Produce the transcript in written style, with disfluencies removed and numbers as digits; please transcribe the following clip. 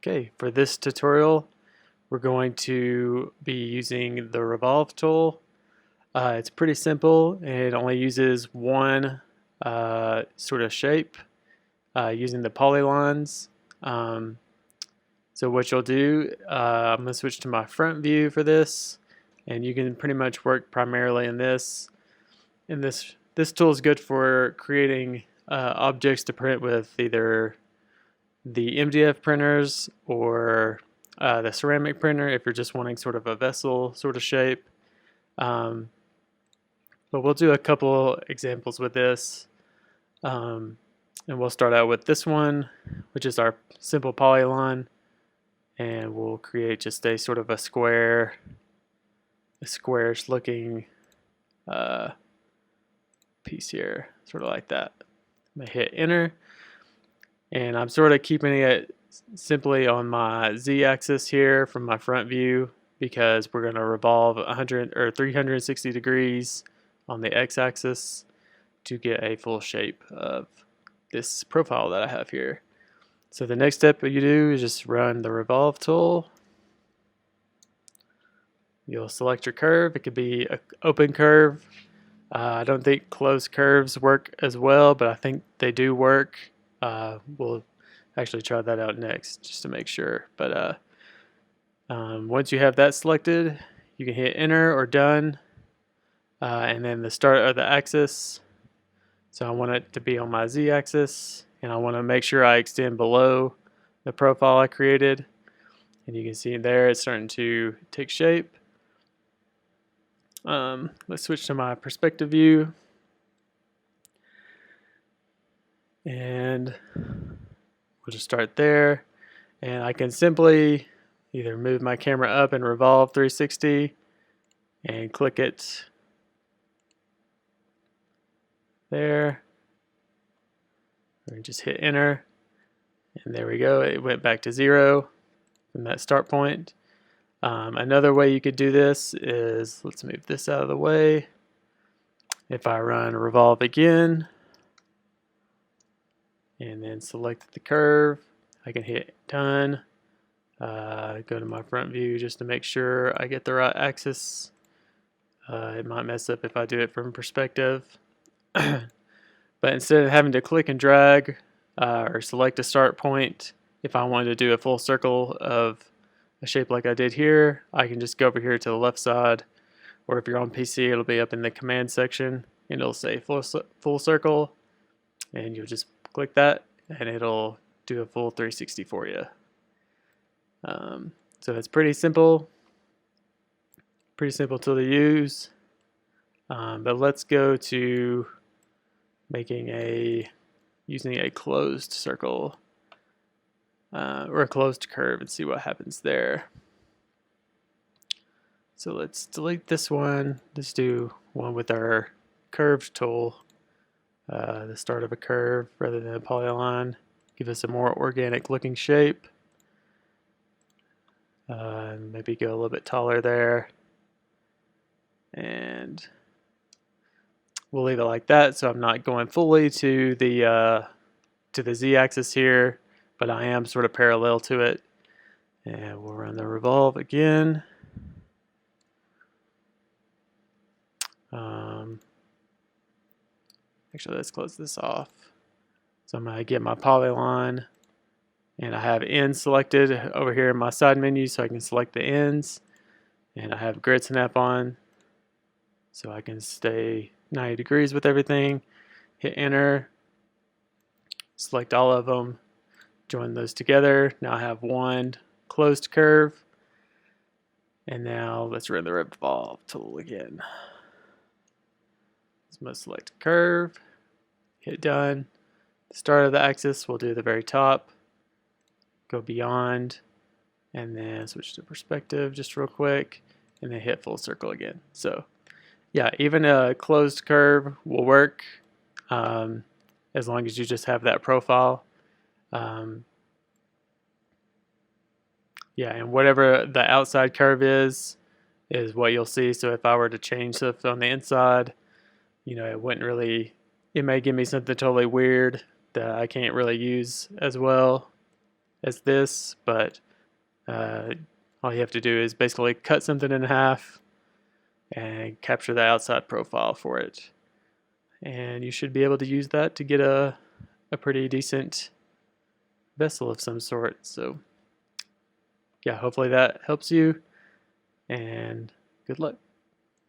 Okay, for this tutorial, we're going to be using the Revolve tool. It's pretty simple and it only uses one sort of shape using the polylines. Um, so what you'll do, I'm going to switch to my front view for this, and you can pretty much work primarily in this. And this tool is good for creating objects to print with either the MDF printers or the ceramic printer if you're just wanting sort of a vessel sort of shape. But we'll do a couple examples with this. And we'll start out with this one, which is our simple polyline. And we'll create just a sort of a squarish looking piece here, sort of like that. I'm going to hit enter. And I'm sort of keeping it simply on my z-axis here from my front view because we're going to revolve 100 or 360 degrees on the x-axis to get a full shape of this profile that I have here. So the next step you do is just run the Revolve tool. You'll select your curve. It could be an open curve. I don't think closed curves work as well, but I think they do work. We'll actually try that out next just to make sure. But once you have that selected, you can hit enter or done, and then the start of the axis. So I want it to be on my z-axis, and I want to make sure I extend below the profile I created. And you can see there it's starting to take shape. Let's switch to my perspective view. And we'll just start there, and I can simply either move my camera up and revolve 360 and click it there, or just hit enter, and there we go. It went back to 0 from that start point. Another way you could do this is, let's move this out of the way. If I run revolve again and then select the curve, I can hit done. Go to my front view just to make sure I get the right axis. It might mess up if I do it from perspective. But instead of having to click and drag or select a start point, if I wanted to do a full circle of a shape like I did here, I can just go over here to the left side, or if you're on PC, it'll be up in the command section and it'll say full circle, and you'll just click that and it'll do a full 360 for you. So it's pretty simple tool to use. But let's go to using a closed circle or a closed curve and see what happens there. So let's delete this one. Let's do one with our curved tool. The start of a curve rather than a polyline. Give us a more organic looking shape. Maybe go a little bit taller there. And we'll leave it like that, so I'm not going fully to the z-axis here, but I am sort of parallel to it. And we'll run the revolve again. Actually, let's close this off. So I'm going to get my polyline, and I have ends selected over here in my side menu, so I can select the ends. And I have grid snap on, so I can stay 90 degrees with everything. Hit enter, select all of them, join those together. Now I have one closed curve. And now let's run the revolve tool again. So I'm going to select curve, hit done. The start of the axis, we'll do the very top, go beyond, and then switch to perspective just real quick, and then hit full circle again. So yeah, even a closed curve will work as long as you just have that profile. Yeah, and whatever the outside curve is what you'll see. So if I were to change stuff on the inside, it wouldn't it may give me something totally weird that I can't really use as well. as this, but all you have to do is basically cut something in half and capture the outside profile for it. And you should be able to use that to get a pretty decent vessel of some sort. So yeah, hopefully that helps you, and good luck.